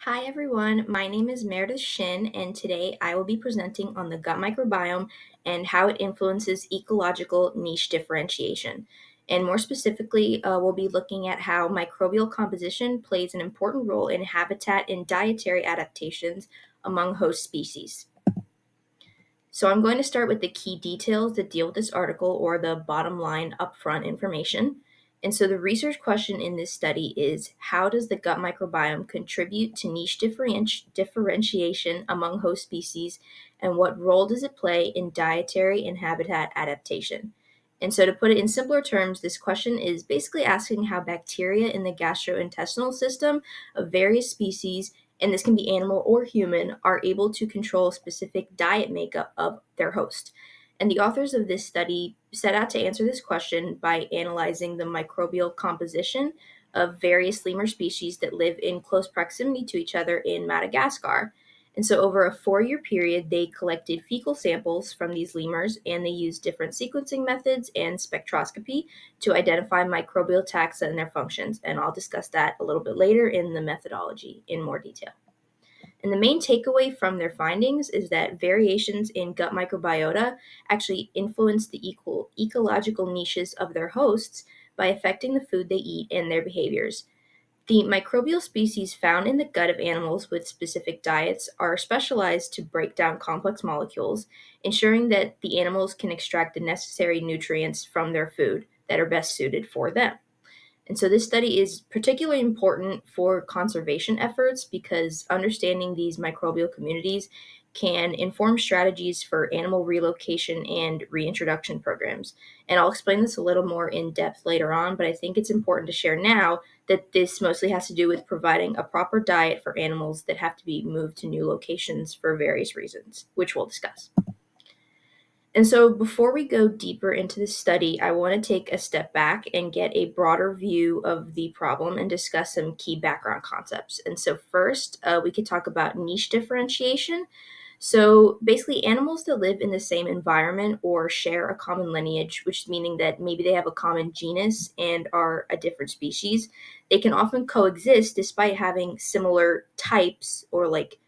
Hi everyone, my name is Meredith Shin, and today I will be presenting on the gut microbiome and how it influences ecological niche differentiation. And more specifically, we'll be looking at how microbial composition plays an important role in habitat and dietary adaptations among host species. So I'm going to start with the key details that deal with this article, or the bottom line upfront information. And so the research question in this study is, how does the gut microbiome contribute to niche differentiation among host species, and what role does it play in dietary and habitat adaptation? And so to put it in simpler terms, this question is basically asking how bacteria in the gastrointestinal system of various species, and this can be animal or human, are able to control specific diet makeup of their host. And the authors of this study set out to answer this question by analyzing the microbial composition of various lemur species that live in close proximity to each other in Madagascar. And so, over a 4 year period, they collected fecal samples from these lemurs, and they used different sequencing methods and spectroscopy to identify microbial taxa and their functions. And I'll discuss that a little bit later in the methodology in more detail. And the main takeaway from their findings is that variations in gut microbiota actually influence the ecological niches of their hosts by affecting the food they eat and their behaviors. The microbial species found in the gut of animals with specific diets are specialized to break down complex molecules, ensuring that the animals can extract the necessary nutrients from their food that are best suited for them. And so this study is particularly important for conservation efforts because understanding these microbial communities can inform strategies for animal relocation and reintroduction programs. And I'll explain this a little more in depth later on, but I think it's important to share now that this mostly has to do with providing a proper diet for animals that have to be moved to new locations for various reasons, which we'll discuss. And so, before we go deeper into the study, I want to take a step back and get a broader view of the problem and discuss some key background concepts. And so, first, we could talk about niche differentiation. So, basically, animals that live in the same environment or share a common lineage, which is meaning that maybe they have a common genus and are a different species, they can often coexist despite having similar types or like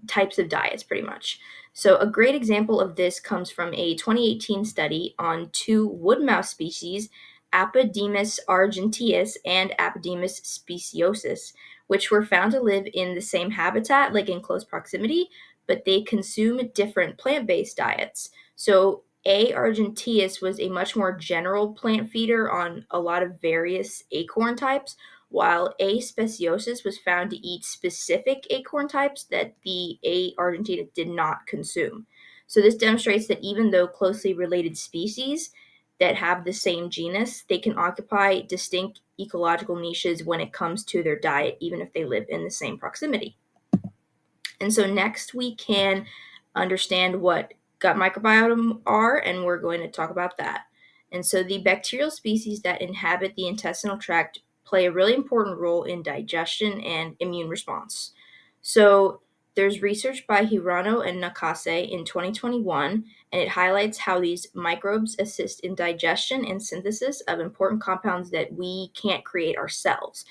types of diets, pretty much. So, a great example of this comes from a 2018 study on two wood mouse species, Apodemus argenteus and Apodemus speciosus, which were found to live in the same habitat, like in close proximity, but they consume different plant based diets. So, A. argenteus was a much more general plant feeder on a lot of various acorn types, while A. speciosus was found to eat specific acorn types that the A. argentina did not consume. So this demonstrates that even though closely related species that have the same genus, they can occupy distinct ecological niches when it comes to their diet, even if they live in the same proximity. And so next we can understand what gut microbiome are, and we're going to talk about that. And so the bacterial species that inhabit the intestinal tract play a really important role in digestion and immune response. So there's research by Hirano and Nakase in 2021, and it highlights how these microbes assist in digestion and synthesis of important compounds that we can't create ourselves.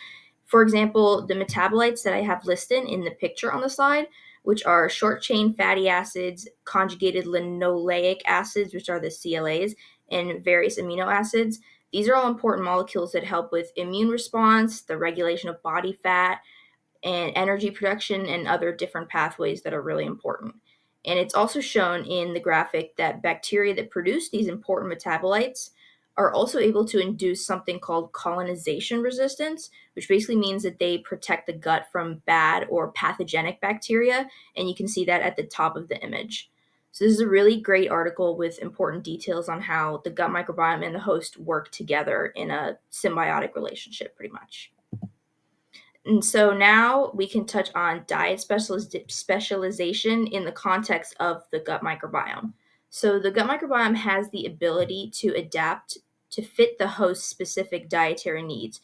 For example, the metabolites that I have listed in the picture on the slide, which are short chain fatty acids, conjugated linoleic acids, which are the CLAs, and various amino acids. These are all important molecules that help with immune response, the regulation of body fat, and energy production, and other different pathways that are really important. And it's also shown in the graphic that bacteria that produce these important metabolites are also able to induce something called colonization resistance, which basically means that they protect the gut from bad or pathogenic bacteria. And you can see that at the top of the image. So, this is a really great article with important details on how the gut microbiome and the host work together in a symbiotic relationship, pretty much. And so now we can touch on diet specialization in the context of the gut microbiome. So the gut microbiome has the ability to adapt to fit the host's specific dietary needs.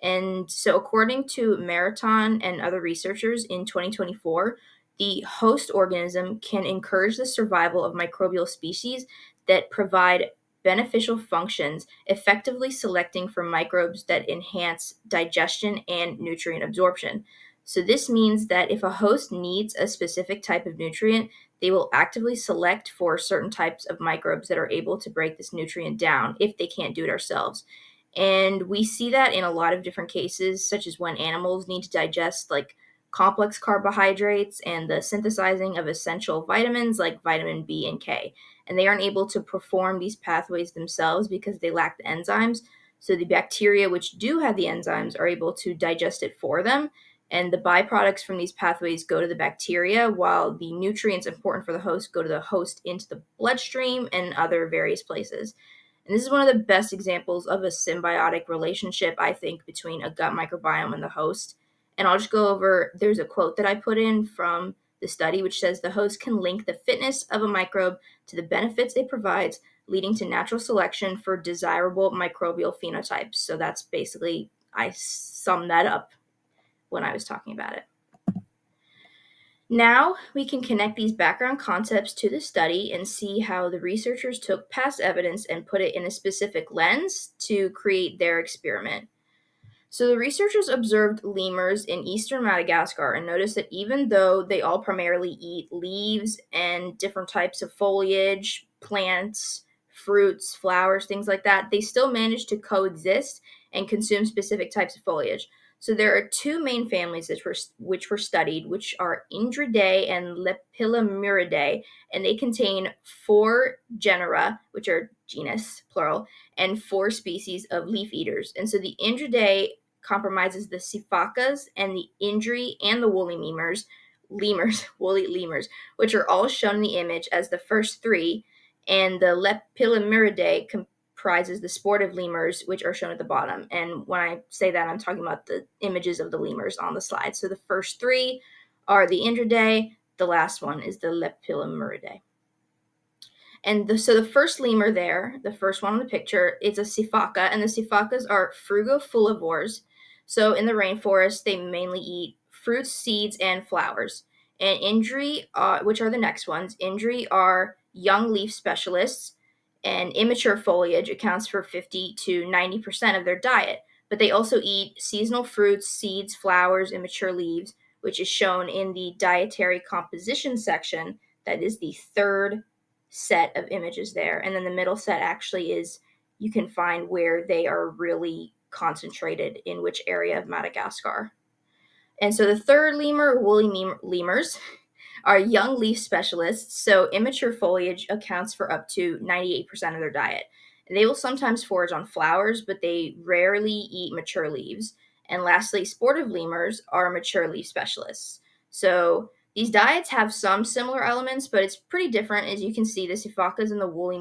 And so according to Marathon and other researchers in 2024, the host organism can encourage the survival of microbial species that provide beneficial functions, effectively selecting for microbes that enhance digestion and nutrient absorption. So this means that if a host needs a specific type of nutrient, they will actively select for certain types of microbes that are able to break this nutrient down if they can't do it ourselves. And we see that in a lot of different cases, such as when animals need to digest like complex carbohydrates and the synthesizing of essential vitamins like vitamin B and K. And they aren't able to perform these pathways themselves because they lack the enzymes. So the bacteria, which do have the enzymes, are able to digest it for them. And the byproducts from these pathways go to the bacteria, while the nutrients important for the host go to the host into the bloodstream and other various places. And this is one of the best examples of a symbiotic relationship, I think, between a gut microbiome and the host. And I'll just go over, there's a quote that I put in from the study, which says the host can link the fitness of a microbe to the benefits it provides, leading to natural selection for desirable microbial phenotypes. So that's basically, I summed that up when I was talking about it. Now we can connect these background concepts to the study and see how the researchers took past evidence and put it in a specific lens to create their experiment. So the researchers observed lemurs in eastern Madagascar and noticed that even though they all primarily eat leaves and different types of foliage, plants, fruits, flowers, things like that, they still managed to coexist and consume specific types of foliage. So there are two main families which were studied, which are Indridae and Lepilomyridae, and they contain 4 genera, which are genus, plural, and 4 species of leaf eaters. And so the Indridae compromises the sifakas and the indri and the woolly lemurs, which are all shown in the image as the first 3, and the Lepilomyridae comprises the sportive lemurs, which are shown at the bottom. And when I say that, I'm talking about the images of the lemurs on the slide. So the first 3 are the Indridae, the last one is the Lepilomyridae. And so the first lemur there, the first one on the picture, is a sifaka, and the sifakas are frugivores. So in the rainforest, they mainly eat fruits, seeds, and flowers. And indri, which are the next ones, indri are young leaf specialists, and immature foliage accounts for 50 to 90% of their diet. But they also eat seasonal fruits, seeds, flowers, and mature leaves, which is shown in the dietary composition section. That is the third set of images there. And then the middle set actually is, you can find where they are really concentrated in which area of Madagascar. And so the third lemur, woolly lemurs, are young leaf specialists, so immature foliage accounts for up to 98% of their diet. They will sometimes forage on flowers, but they rarely eat mature leaves. And lastly, sportive lemurs are mature leaf specialists. So these diets have some similar elements, but it's pretty different. As you can see, the sifakas and the woolly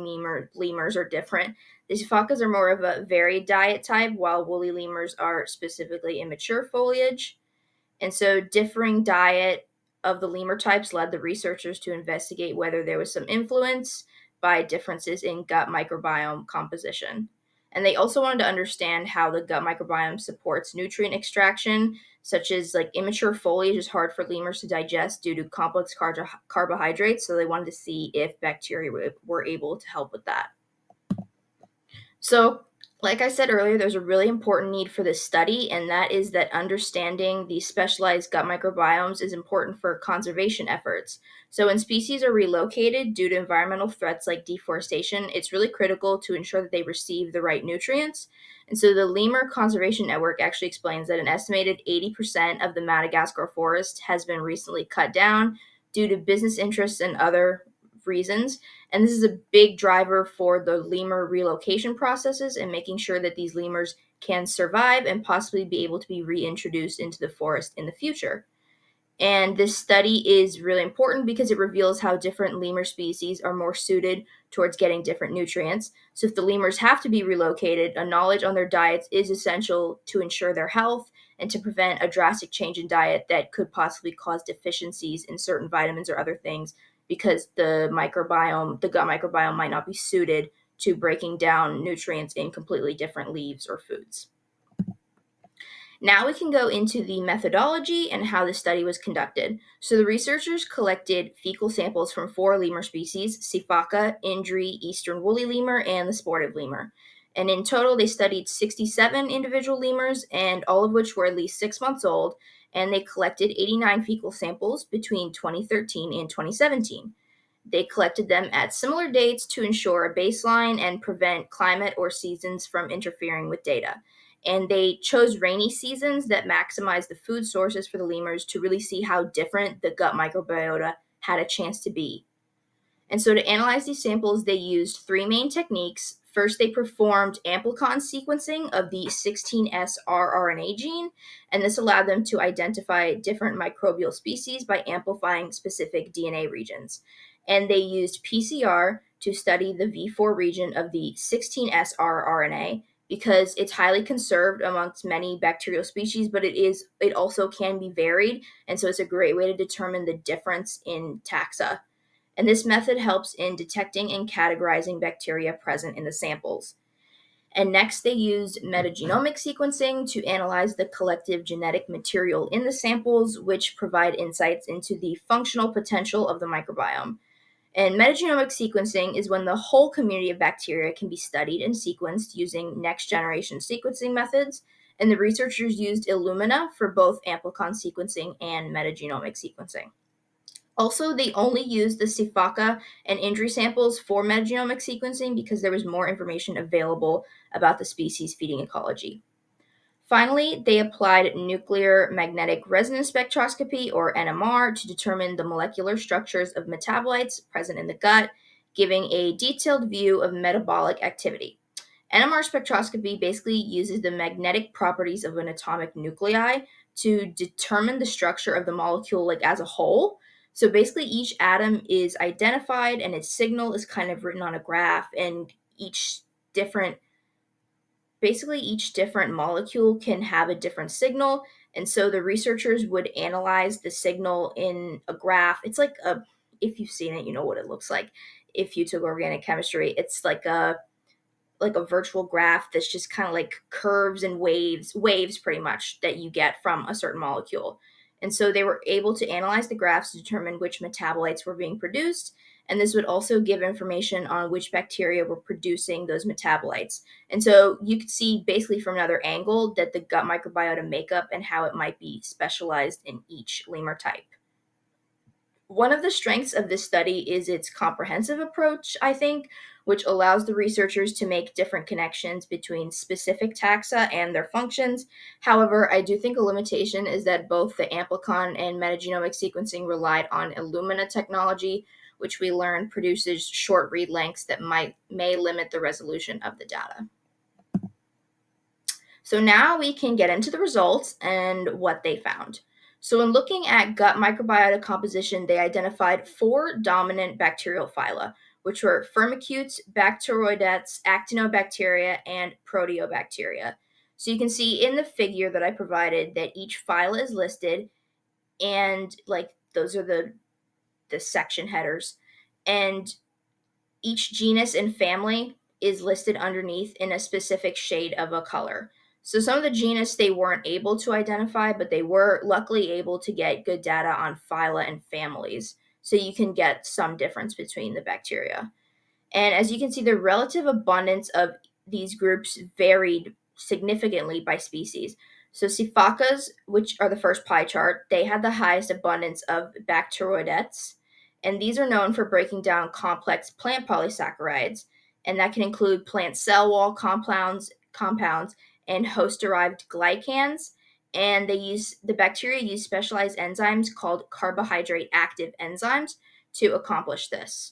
lemurs are different. The sifakas are more of a varied diet type, while woolly lemurs are specifically immature foliage. And so differing diet of the lemur types led the researchers to investigate whether there was some influence by differences in gut microbiome composition. And they also wanted to understand how the gut microbiome supports nutrient extraction, such as like immature foliage is hard for lemurs to digest due to complex carbohydrates. So they wanted to see if bacteria were able to help with that. So, like I said earlier, there's a really important need for this study, and that is that understanding these specialized gut microbiomes is important for conservation efforts. So, when species are relocated due to environmental threats like deforestation, it's really critical to ensure that they receive the right nutrients. And so, the Lemur Conservation Network actually explains that an estimated 80% of the Madagascar forest has been recently cut down due to business interests and other reasons. And this is a big driver for the lemur relocation processes and making sure that these lemurs can survive and possibly be able to be reintroduced into the forest in the future. And this study is really important because it reveals how different lemur species are more suited towards getting different nutrients. So if the lemurs have to be relocated, a knowledge on their diets is essential to ensure their health and to prevent a drastic change in diet that could possibly cause deficiencies in certain vitamins or other things, because the gut microbiome might not be suited to breaking down nutrients in completely different leaves or foods. Now we can go into the methodology and how the study was conducted. So the researchers collected fecal samples from 4 lemur species: Sifaka, Indri, Eastern woolly lemur, and the sportive lemur. And in total, they studied 67 individual lemurs, and all of which were at least 6 months old. and they collected 89 fecal samples between 2013 and 2017. They collected them at similar dates to ensure a baseline and prevent climate or seasons from interfering with data. And they chose rainy seasons that maximize the food sources for the lemurs to really see how different the gut microbiota had a chance to be. And so to analyze these samples, they used three main techniques. First, they performed amplicon sequencing of the 16S rRNA gene, and this allowed them to identify different microbial species by amplifying specific DNA regions. And they used PCR to study the V4 region of the 16S rRNA because it's highly conserved amongst many bacterial species, but it also can be varied, and so it's a great way to determine the difference in taxa. And this method helps in detecting and categorizing bacteria present in the samples. And next, they used metagenomic sequencing to analyze the collective genetic material in the samples, which provide insights into the functional potential of the microbiome. And metagenomic sequencing is when the whole community of bacteria can be studied and sequenced using next generation sequencing methods. And the researchers used Illumina for both amplicon sequencing and metagenomic sequencing. Also, they only used the Sifaka and injury samples for metagenomic sequencing because there was more information available about the species' feeding ecology. Finally, they applied nuclear magnetic resonance spectroscopy, or NMR, to determine the molecular structures of metabolites present in the gut, giving a detailed view of metabolic activity. NMR spectroscopy basically uses the magnetic properties of an atomic nuclei to determine the structure of the molecule like as a whole. So basically each atom is identified and its signal is kind of written on a graph, and different each different molecule can have a different signal. And so the researchers would analyze the signal in a graph. It's like if you've seen it, you know what it looks like. If you took organic chemistry, it's like a virtual graph that's just kind of like curves and waves pretty much that you get from a certain molecule. And so they were able to analyze the graphs to determine which metabolites were being produced, and this would also give information on which bacteria were producing those metabolites. And so you could see basically from another angle that the gut microbiota makeup and how it might be specialized in each lemur type. One of the strengths of this study is its comprehensive approach, I think, which allows the researchers to make different connections between specific taxa and their functions. However, I do think a limitation is that both the amplicon and metagenomic sequencing relied on Illumina technology, which we learned produces short read lengths that may limit the resolution of the data. So now we can get into the results and what they found. So in looking at gut microbiota composition, they identified 4 dominant bacterial phyla, which were firmicutes, bacteroidetes, actinobacteria, and proteobacteria. So you can see in the figure that I provided that each phyla is listed, and like those are the section headers, and each genus and family is listed underneath in a specific shade of a color. So some of the genus they weren't able to identify, but they were luckily able to get good data on phyla and families. So you can get some difference between the bacteria. And as you can see, the relative abundance of these groups varied significantly by species. So Sifakas, which are the first pie chart, they had the highest abundance of bacteroidetes, and these are known for breaking down complex plant polysaccharides, and that can include plant cell wall compounds and host-derived glycans. And the bacteria use specialized enzymes called carbohydrate active enzymes to accomplish this.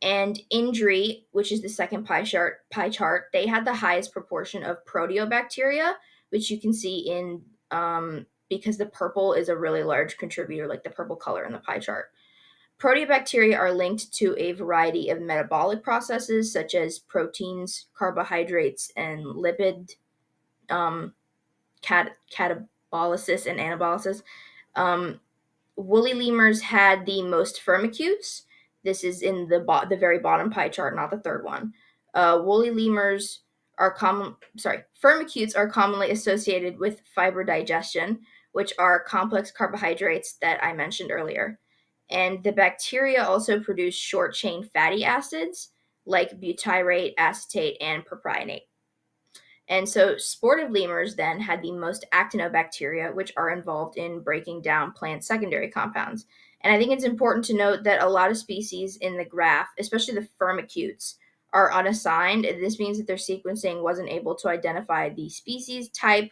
And injury, which is the second pie chart, they had the highest proportion of proteobacteria, which you can see in because the purple is a really large contributor, like the purple color in the pie chart. Proteobacteria are linked to a variety of metabolic processes such as proteins, carbohydrates, and lipid catabolysis and anabolysis. Woolly lemurs had the most firmicutes. This is in the very bottom pie chart, not the third one. Woolly lemurs are firmicutes are commonly associated with fiber digestion, which are complex carbohydrates that I mentioned earlier. And the bacteria also produce short chain fatty acids like butyrate, acetate, and propionate. And so sportive lemurs then had the most actinobacteria, which are involved in breaking down plant secondary compounds. And I think it's important to note that a lot of species in the graph, especially the firmicutes, are unassigned. This means that their sequencing wasn't able to identify the species type,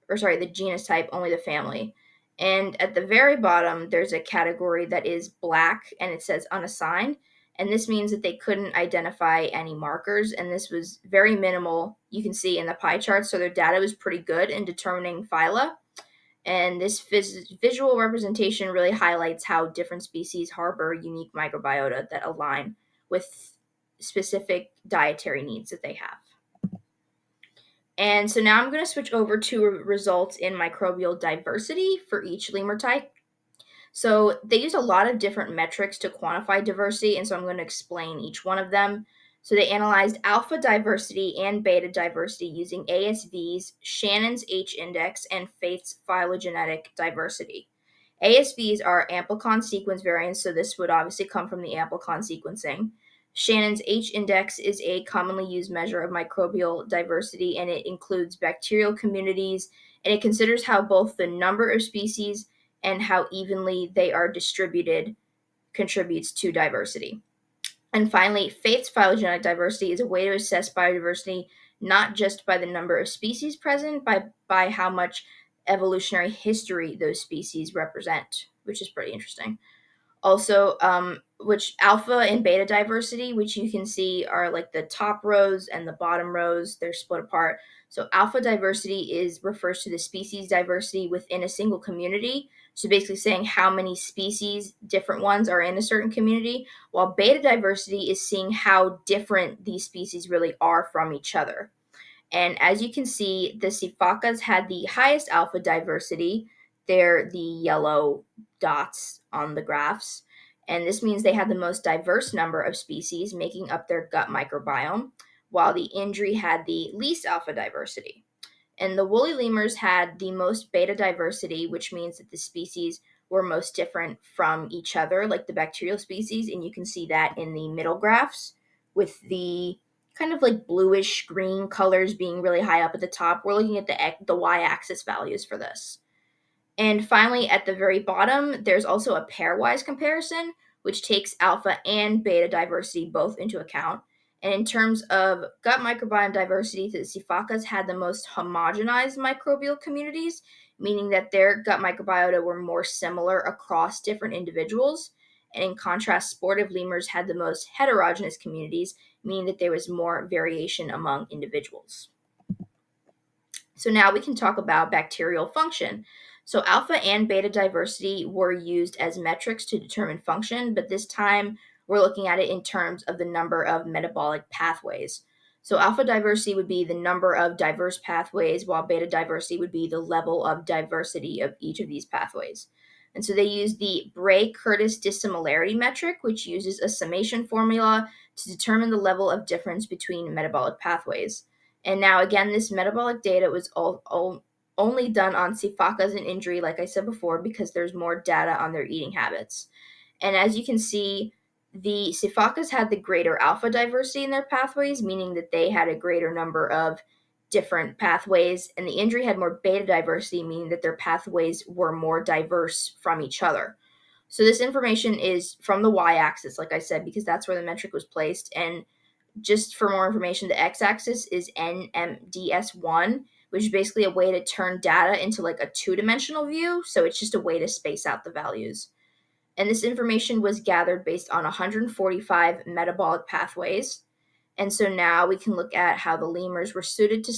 the genus type, only the family. And at the very bottom, there's a category that is black and it says unassigned. And this means that they couldn't identify any markers. And this was very minimal, you can see in the pie chart. So their data was pretty good in determining phyla. And this visual representation really highlights how different species harbor unique microbiota that align with specific dietary needs that they have. And so now I'm going to switch over to results in microbial diversity for each lemur type. So they use a lot of different metrics to quantify diversity, and so I'm going to explain each one of them. So they analyzed alpha diversity and beta diversity using ASVs, Shannon's H index, and Faith's phylogenetic diversity. ASVs are amplicon sequence variants, so this would obviously come from the amplicon sequencing. Shannon's H index is a commonly used measure of microbial diversity, and it includes bacterial communities, and it considers how both the number of species and how evenly they are distributed contributes to diversity. And finally, Faith's phylogenetic diversity is a way to assess biodiversity not just by the number of species present, by how much evolutionary history those species represent, which is pretty interesting. Also, which alpha and beta diversity, which you can see are like the top rows and the bottom rows, they're split apart. So alpha diversity refers to the species diversity within a single community. So basically saying how many species, different ones, are in a certain community, while beta diversity is seeing how different these species really are from each other. And as you can see, the sifakas had the highest alpha diversity. They're the yellow dots on the graphs. And this means they had the most diverse number of species making up their gut microbiome, while the Indri had the least alpha diversity. And the woolly lemurs had the most beta diversity, which means that the species were most different from each other, like the bacterial species. And you can see that in the middle graphs with the kind of like bluish green colors being really high up at the top. We're looking at the y-axis values for this. And finally, at the very bottom, there's also a pairwise comparison, which takes alpha and beta diversity both into account. And in terms of gut microbiome diversity, the sifakas had the most homogenized microbial communities, meaning that their gut microbiota were more similar across different individuals. And in contrast, sportive lemurs had the most heterogeneous communities, meaning that there was more variation among individuals. So now we can talk about bacterial function. So alpha and beta diversity were used as metrics to determine function, but this time we're looking at it in terms of the number of metabolic pathways. So alpha diversity would be the number of diverse pathways, while beta diversity would be the level of diversity of each of these pathways. And so they use the Bray-Curtis dissimilarity metric, which uses a summation formula to determine the level of difference between metabolic pathways. And now, again, this metabolic data was only done on sifakas and Indri, like I said before, because there's more data on their eating habits. And as you can see, the sifakas had the greater alpha diversity in their pathways, meaning that they had a greater number of different pathways, and the Indri had more beta diversity, meaning that their pathways were more diverse from each other. So this information is from the y-axis, like I said, because that's where the metric was placed. And just for more information, the x-axis is NMDS1, which is basically a way to turn data into like a two-dimensional view. So it's just a way to space out the values. And this information was gathered based on 145 metabolic pathways. And so now we can look at how the lemurs were suited to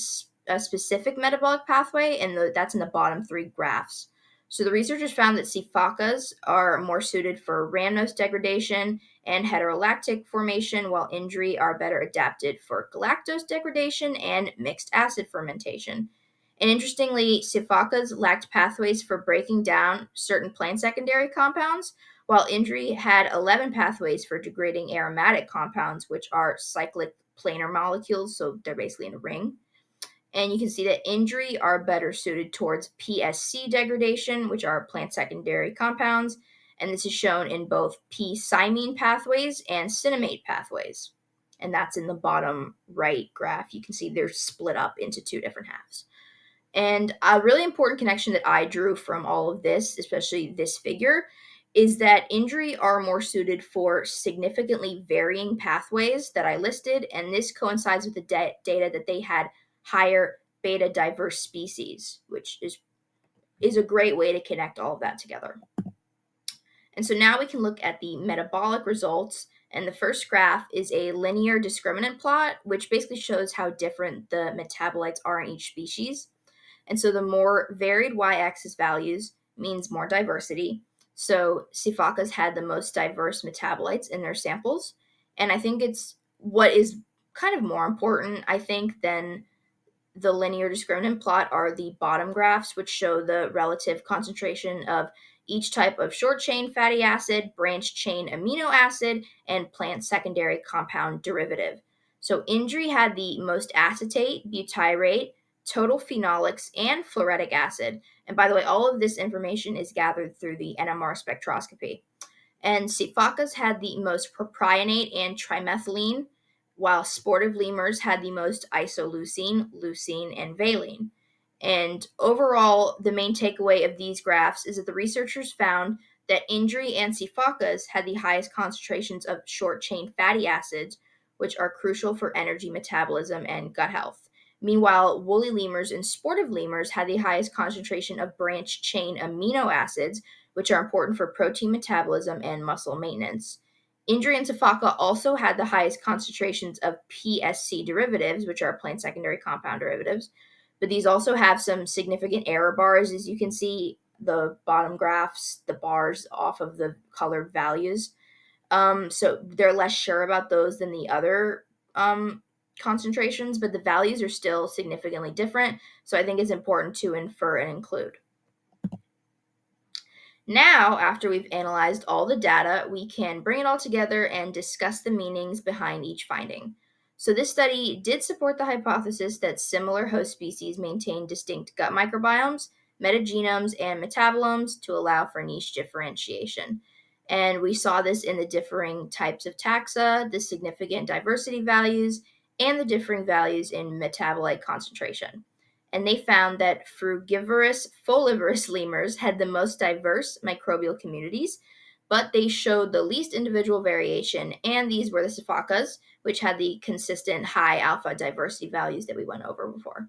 a specific metabolic pathway, and that's in the bottom three graphs. So the researchers found that sifakas are more suited for rhamnose degradation and heterolactic formation, while Indri are better adapted for galactose degradation and mixed acid fermentation. And interestingly, sifakas lacked pathways for breaking down certain plant secondary compounds, while Indri had 11 pathways for degrading aromatic compounds, which are cyclic planar molecules, so they're basically in a ring. And you can see that Indri are better suited towards PSC degradation, which are plant secondary compounds, and this is shown in both P-cymine pathways and cinnamate pathways. and that's in the bottom right graph. You can see they're split up into two different halves. And a really important connection that I drew from all of this, especially this figure, is that injury are more suited for significantly varying pathways that I listed, and this coincides with the data that they had higher beta diverse species, which is a great way to connect all of that together. And so now we can look at the metabolic results. And the first graph is a linear discriminant plot, which basically shows how different the metabolites are in each species. And so the more varied y-axis values means more diversity. So Sifakas had the most diverse metabolites in their samples. And I think it's what is kind of more important, I think, than the linear discriminant plot are the bottom graphs, which show the relative concentration of each type of short chain fatty acid, branched chain amino acid, and plant secondary compound derivative. So injury had the most acetate, butyrate, total phenolics, and fluoric acid. And by the way, all of this information is gathered through the NMR spectroscopy. And Sifakas had the most propionate and trimethylene, while sportive lemurs had the most isoleucine, leucine, and valine. And overall, the main takeaway of these graphs is that the researchers found that injury and Sifakas had the highest concentrations of short chain fatty acids, which are crucial for energy metabolism and gut health. Meanwhile, woolly lemurs and sportive lemurs had the highest concentration of branched chain amino acids, which are important for protein metabolism and muscle maintenance. Injury and Sifaka also had the highest concentrations of PSC derivatives, which are plant secondary compound derivatives, but these also have some significant error bars, as you can see the bottom graphs, the bars off of the colored values. So they're less sure about those than the other concentrations, but the values are still significantly different. So I think it's important to infer and include. Now, after we've analyzed all the data, we can bring it all together and discuss the meanings behind each finding. So this study did support the hypothesis that similar host species maintain distinct gut microbiomes, metagenomes, and metabolomes to allow for niche differentiation. And we saw this in the differing types of taxa, the significant diversity values, and the differing values in metabolite concentration. And they found that frugivorous, folivorous lemurs had the most diverse microbial communities, but they showed the least individual variation, and these were the Sifakas, which had the consistent high alpha diversity values that we went over before.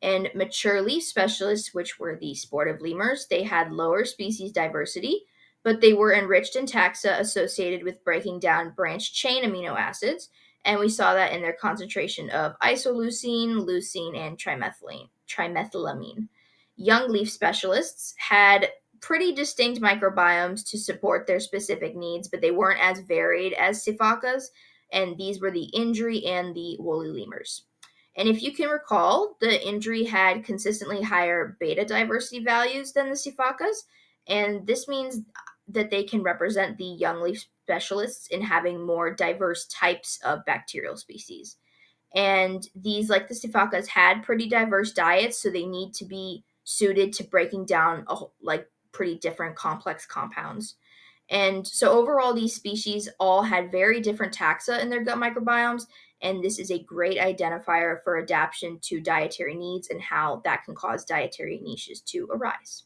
And mature leaf specialists, which were the sportive lemurs, they had lower species diversity, but they were enriched in taxa associated with breaking down branched chain amino acids, and we saw that in their concentration of isoleucine, leucine, and trimethylamine. Young leaf specialists had pretty distinct microbiomes to support their specific needs, but they weren't as varied as Sifakas, and these were the injury and the woolly lemurs. And if you can recall, the injury had consistently higher beta diversity values than the Sifakas, and this means that they can represent the young leaf specialists in having more diverse types of bacterial species. And these, like the Sifakas, had pretty diverse diets, so they need to be suited to breaking down pretty different complex compounds. And so overall, these species all had very different taxa in their gut microbiomes, and this is a great identifier for adaptation to dietary needs and how that can cause dietary niches to arise.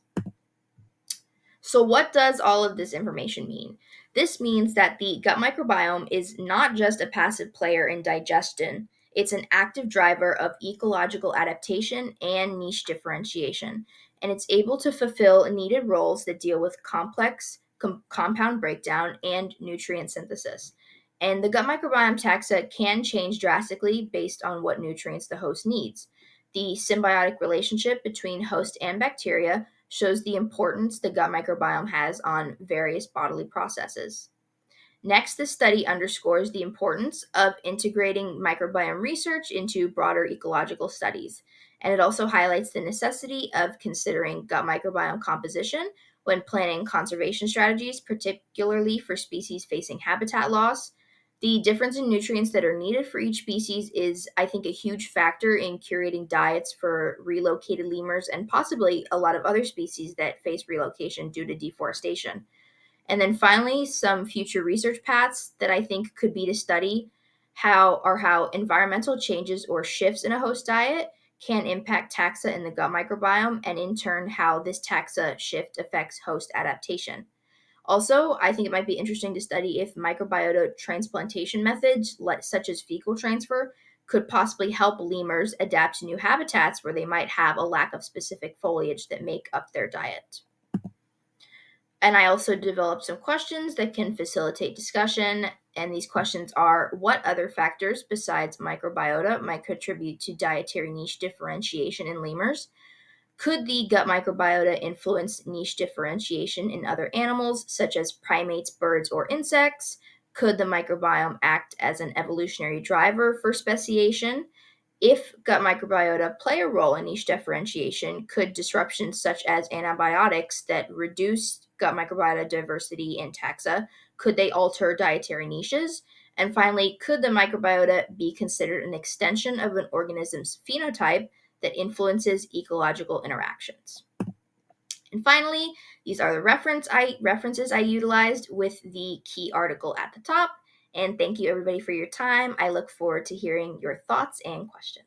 So what does all of this information mean? This means that the gut microbiome is not just a passive player in digestion, it's an active driver of ecological adaptation and niche differentiation, and it's able to fulfill needed roles that deal with complex compound breakdown and nutrient synthesis. And the gut microbiome taxa can change drastically based on what nutrients the host needs. The symbiotic relationship between host and bacteria shows the importance the gut microbiome has on various bodily processes. Next, this study underscores the importance of integrating microbiome research into broader ecological studies, and it also highlights the necessity of considering gut microbiome composition when planning conservation strategies, particularly for species facing habitat loss. The difference in nutrients that are needed for each species is, I think, a huge factor in curating diets for relocated lemurs and possibly a lot of other species that face relocation due to deforestation. And then finally, some future research paths that I think could be to study. how environmental changes or shifts in a host diet can impact taxa in the gut microbiome, and in turn, how this taxa shift affects host adaptation. Also, I think it might be interesting to study if microbiota transplantation methods, such as fecal transfer, could possibly help lemurs adapt to new habitats where they might have a lack of specific foliage that make up their diet. And I also developed some questions that can facilitate discussion. And these questions are: what other factors besides microbiota might contribute to dietary niche differentiation in lemurs? Could the gut microbiota influence niche differentiation in other animals, such as primates, birds, or insects? Could the microbiome act as an evolutionary driver for speciation? If gut microbiota play a role in niche differentiation, could disruptions such as antibiotics that reduce gut microbiota diversity in taxa, could they alter dietary niches? And finally, could the microbiota be considered an extension of an organism's phenotype that influences ecological interactions? And finally, these are the references I utilized with the key article at the top. And thank you everybody for your time. I look forward to hearing your thoughts and questions.